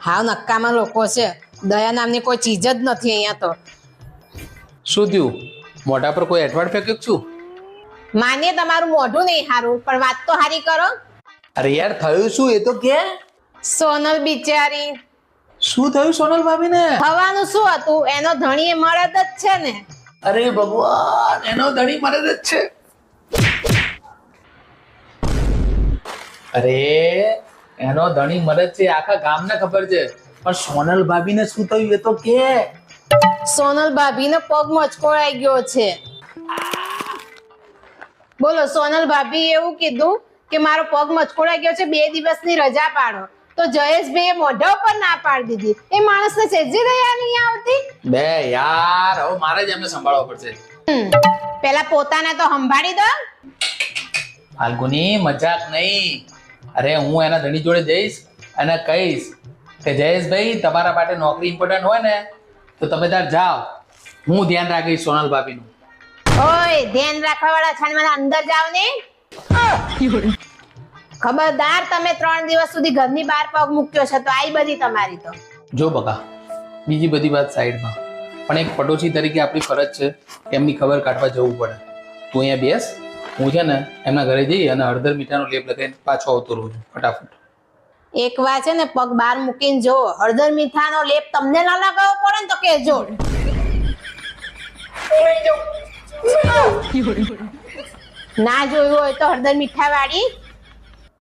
હાવ નક્કામાં લોકો છે. દયા નામની કોઈ ચીજ જ નથી અહીંયા તો. શું થયું? મોઢા પર કોઈ એઠવાડ ફેંક્યું છું? માને તમારું મોઢું નહીં હારું, પણ વાત તો હારી કરો. અરે યાર થયું શું એ તો કે. સોનલ બિચારી. શું થયું સોનલ ભાભીને? થવાનું શું હતું? એનો ધણી એ મળદ જ છે ને. અરે ભગવાન, એનો ધણી મરદ જ છે. અરે એનો ધણી મરદ છે, આખા ગામને ખબર છે, પણ સોનલ ભાભીને શું થયું એ તો કે. સોનલ ભાભીનો પગ મચકોળાઈ ગયો છે. બોલો, સોનલ ભાભી એવું કીધું કે મારો પગ મચકોળાઈ ગયો છે, 2 દિવસની રજા પાડો. તો જયેશભાઈએ મોઢા ઉપર ના પાડી દીધી. એ માણસને સેજી દયા નહીં આવતી. બે યાર, હવે મારે જ એમને સંભાળવા પડશે. પેલા પોતાને તો સંભાળી દો. ફાલ્ગુની, મજાક નહીં. અરે હું એના ધણી જોડે જઈશ અને કહીશ કે જયેશભાઈ, તમારા માટે નોકરી ઇમ્પોર્ટન્ટ હોય ને તો તમે ત્યાં જાઓ, હું ધ્યાન રાખીશ સોનલ ભાભીનું. ઓય, ધ્યાન રાખવા વાળા છાનવાના અંદર જાવ ને. ખબરદાર, તમે 3 દિવસ સુધી ઘરની બહાર પગ મૂક્યો છે તો આઈ બધી તમારી તો. જો બકા, બીજી બધી વાત સાઈડમાં, પણ એક પડોશી તરીકે આપણી ફરજ છે એમની ખબર કાઢવા જવું પડે. તું અહીંયા બેસ, હું છે ને એમના ઘરે જઈ અને હળદર મીઠાનો લેપ લગાવીને પાછો આવતો રહું છું ફટાફટ. એક વાર છે ને પગ બહાર મૂકીને જો, હળદર મીઠાનો લેપ તમને ના લગાવવો પડે ને તો કહેજો. ના જોયું હોય તો હળદર મીઠા વાળી